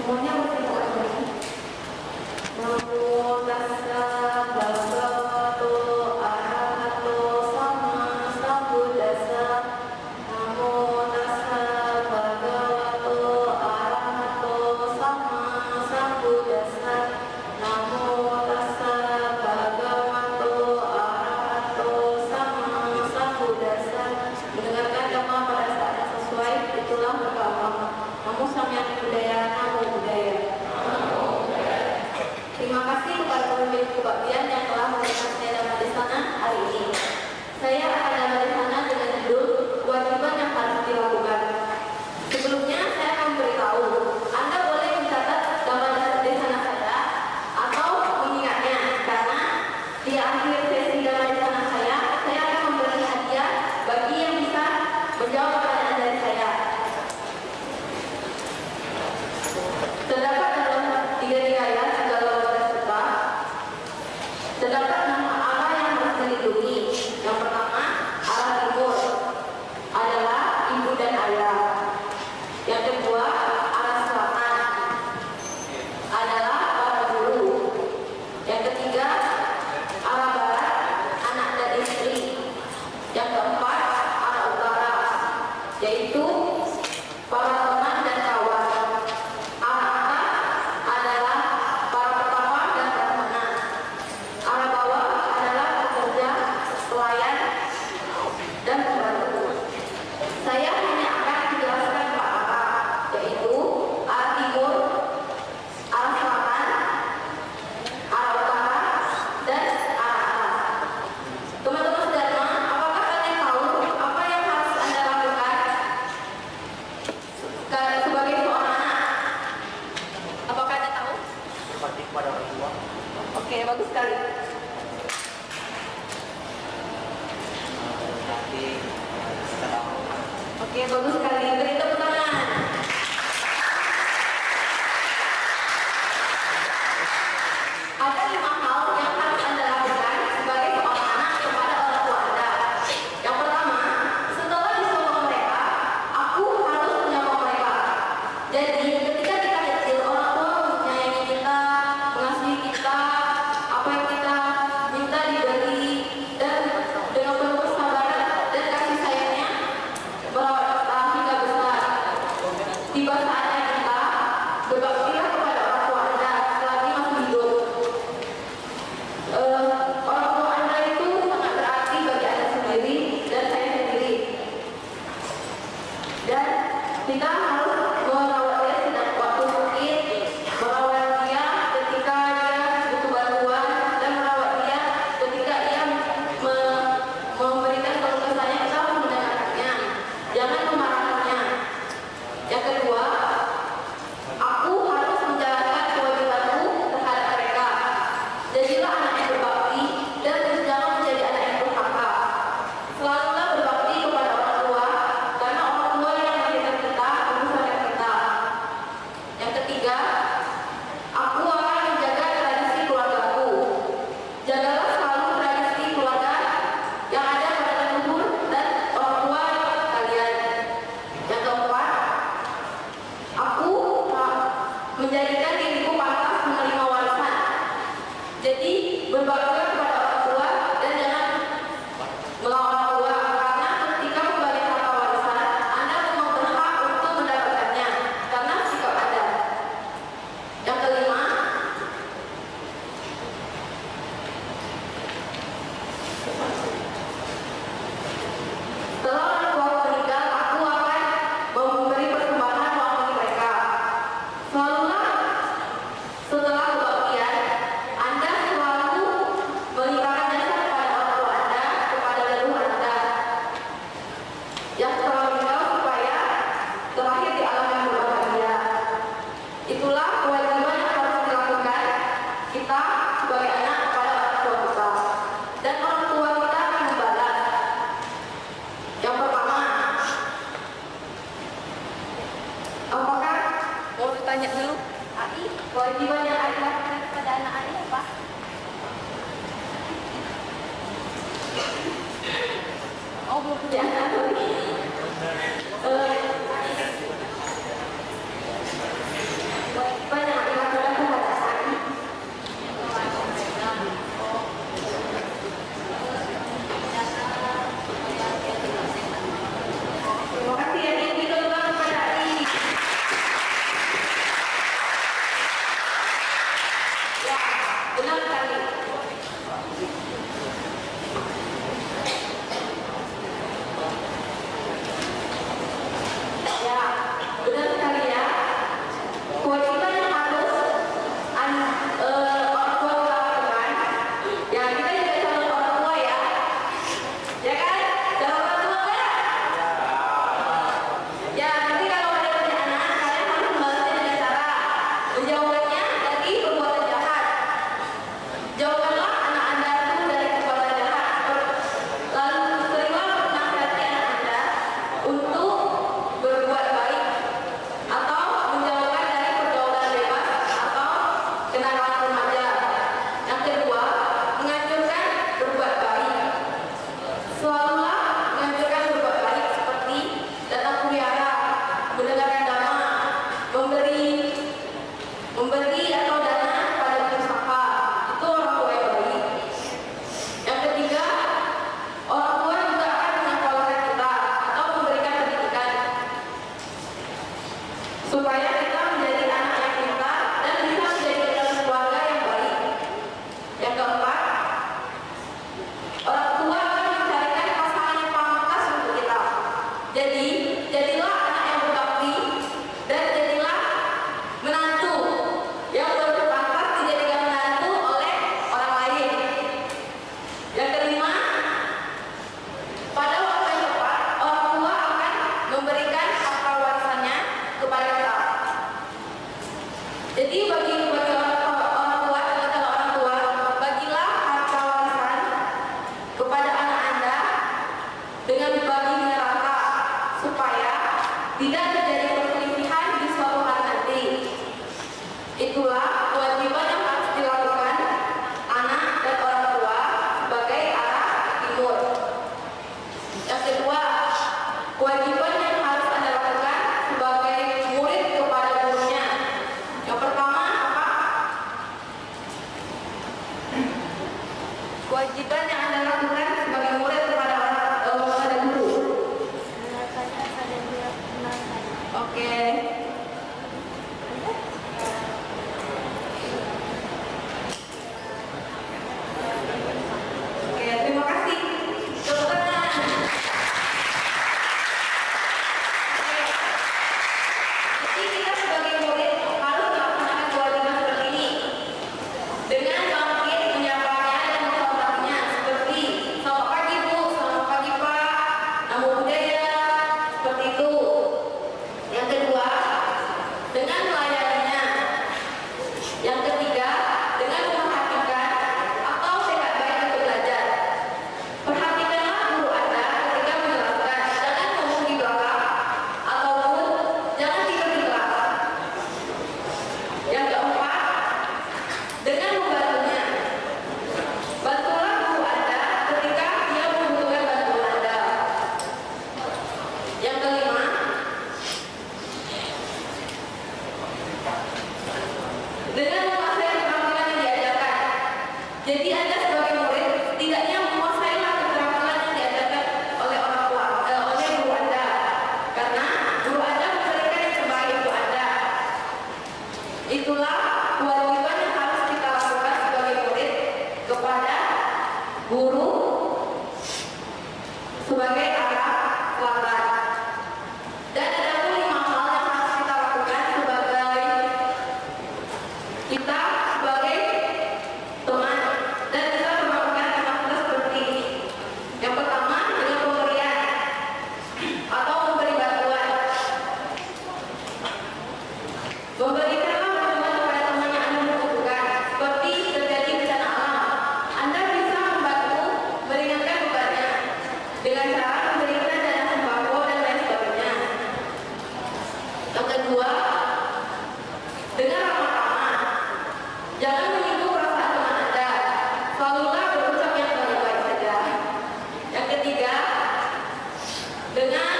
Semuanya berterima kasih. Namo tassa bhagavato arahato sama sambuddhassa. Namo tassa bhagavato arahato sama sambuddhassa. Namo tassa bhagavato arahato sama sambuddhassa. Mendengarkan dhamma pada saat yang sesuai, itulah beragama. Namo Samyang Buddhaya, Namo Buddhaya. Terima kasih kepada pemimpin kebaktian yang telah memberikan saya dhamma desana hari ini. Saya akan dhamma desana dengan judul kewajiban yang harus dilakukan. Sebelumnya saya akan memberitahu, Anda boleh mencatat dhamma desana saya atau mengingatnya, karena di akhir sesi dhamma desana saya akan memberi hadiah bagi yang bisa menjawab pertanyaan dari saya. Terdapat dalam tiga ayat segala wadah suta, terdapat nama arah yang harus dilindungi. Yang pertama, arah timur adalah ibu dan ayah. Yang kedua, arah selatan adalah para guru. Yang ketiga, arah barat anak dan istri. Yang keempat, arah utara, yaitu para teman dan kawan. Arah atas adalah para pertama dan brahmana. Arah bawah adalah pekerja, pelayan, dan pembantu. Saya hanya akan menjelaskan 4 arah, yaitu arah timur, arah selatan, arah utara, dan arah atas. Teman-teman sedharma, apakah kalian tahu apa yang harus Anda lakukan sebagai seorang anak? Apakah Anda tahu? Berbakti kepada orang tua. Oke, bagus sekali. Nanti setelah Oke, bagus sekali. Beri tepuk tangan. Ada 5 hal yang harus Anda lakukan sebagai seorang anak kepada orang tua Anda. Yang pertama, setelah disapa mereka, aku harus menyapa mereka. Jadi, ketika kita kecil, orang tua menyayangi kita, mengasihi kita, apa yang kita minta diberi, dan dengan penuh kesabaran dan kasih sayangnya merawat kita hingga besar. Tiba saatnya kita berbaktilah kepada orang tua Anda selagi masih hidup. Orang tua Anda itu sangat berarti bagi Anda sendiri dan saya sendiri. Dan kita harus merawat dia sedang waktu sakit, merawat dia ketika dia butuh bantuan, dan merawat dia ketika ia memberikan keluh kesahnya. Kita harus mendengarkannya, jangan memarahinya. Yang kedua, aku harus menjalankan kewajibanku terhadap mereka. Jadilah anak yang berbakti dan jangan menjadi anak yang durhaka. Selalulah berbakti kepada orang tua, karena orang tua yang melahirkan kita, membesarkan kita. Yang ketiga, aku akan menjaga tradisi keluargaku. Jagalah selalu tradisi keluarga yang ada pada leluhur dan orang tua kalian. Yang keempat, aku menjadikan diriku pantas menerima warisan. Jadi berbaktilah kepada orang tua dan jangan melawan orang tua, karena ketika membagi harta warisan, Anda memang berhak untuk mendapatkannya karena sikap Anda. Yang kelima, setelah orang tua meninggal, aku akan memberi persembahan uang bagi mereka. Selalulah setelah kebaktian, Anda selalu melimpahkan jasa kepada orang tua Anda, kepada leluhur Anda yang telah meninggal, supaya terakhir di alam yang berbahagia. Itulah kewajiban yang harus dilakukan kita sebagai anak kepada orang tua kita, dan orang tua kita akan membalas. Yang pertama, apakah mau ditanya dulu? Ai, kewajiban yang Ai lakukan kepada anak Ai apa? Oh, belum punya anak lagi. Kewajiban memberi atau dana pada berusaha, itu orang tua yang baik. Yang ketiga, orang tua juga akan menyekolahkan kita atau memberikan pendidikan supaya kita menjadi anak yang pintar dan bisa menjadi keluarga yang baik. Yang keempat, orang tua akan mencarikan pasangan yang pantas untuk kita. Jadi, jadilah anak yang berbakti dan jadilah menantu yang berpantas dijadikan menantu oleh orang lain. Yang kelima, pada waktu yang tepat, orang tua akan memberikan harta warisannya kepada kita. Jadi bagi orang tua, bagilah harta warisan kepada anak Anda dengan dibagi merata supaya tidak terjadi perselisihan di suatu hari nanti. Itulah kewajiban yang harus dilakukan anak dan orang tua sebagai arah timur. Yang kedua, kewajiban yang harus Anda lakukan sebagai murid kepada gurunya. Yang pertama apa? Kewajiban yang Anda lakukan sebagai murid kepada guru. Oke. Oke, terima kasih. Tepuk tangan. Jadi kita sebagai murid harus melaksanakan kewajiban seperti ini dengan bangkit menyapanya dan menghormatinya, seperti selamat pagi Bu, selamat pagi Pak, namo buddhaya, seperti itu. Yang kedua, dengan melayaninya. Yang ketiga, dengan memperhatikan atau tekad baik untuk belajar. Perhatikanlah guru Anda ketika menjelaskan, jangan ngomong di belakang ataupun jangan tidur di kelas. Yang keempat, dengan membantunya. Bantulah guru Anda ketika dia membutuhkan bantuan Anda. Yang kelima, dengan menguasai keterampilan yang diajarkan. Jadi Anda sebagai murid setidaknya menguasailah keterampilan yang diajarkan oleh orang tua, oleh guru Anda. Karena guru Anda memberikan yang terbaik untuk Anda. Itulah kewajiban yang harus kita lakukan sebagai murid kepada guru sebagai arah teladan. Dan ada pun 5 hal yang harus kita lakukan kita sebagai teman dan kita melakukan aktivitas seperti ini. Yang pertama, dengan pemberian atau memberi bantuan. Memberikanlah bantuan kepada teman yang Anda membutuhkan, seperti terjadi bencana alam. Anda bisa membantu meringankan bebannya dengan cara memberikan dana sembako dan lain sebagainya. Yang kedua, dengan ramah-ramah. Jangan menyinggung perasaan teman Anda. Selalulah berucap yang baik-baik saja. Yang ketiga, dengan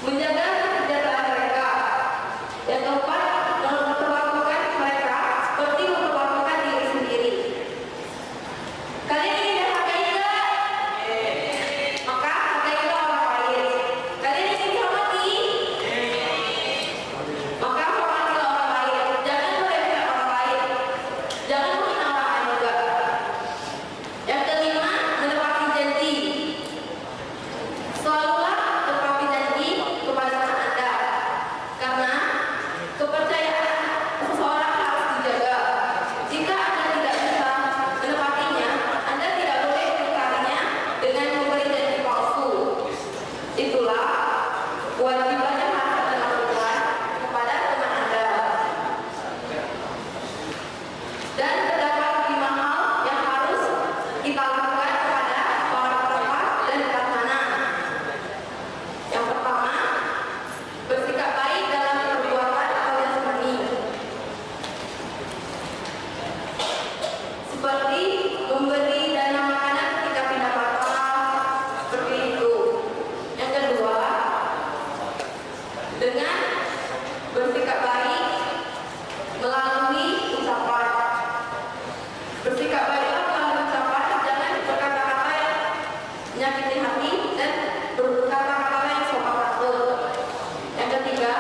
menjaga kesejahteraan mereka. Yang keempat, memperlakukan mereka seperti memperlakukan diri sendiri. Kalian ingin dihargai enggak? Maka hargailah orang lain. Kalian ingin dihormati? Maka hormatilah orang lain. Jangan meremehkan orang lain. Jangan menghina orang lain juga. Yang kelima, menepati janji. Selalulah tepati janji kepada teman Anda. Karena kepercayaan seseorang harus dijaga. Jika Anda tidak bisa menepatinya, Anda tidak boleh mengingkarinya dengan memberi janji palsu. Itulah kewajiban yang harus Anda lakukan kepada teman Anda. Dan terdapat 5 hal yang harus kita lakukan kepada orang terdekat dan dekat mana. Yang pertama, bersikap baik dalam perbuatan atau jasmani. Seperti memberi dana makanan ketika pindah patah, seperti itu. Yang kedua, dengan bersikap baik melalui ucapan. Bersikap baiklah melalui ucapan, jangan berkata-kata yang menyakiti hati dan berkata-kata yang sopan santun. Yang ketiga,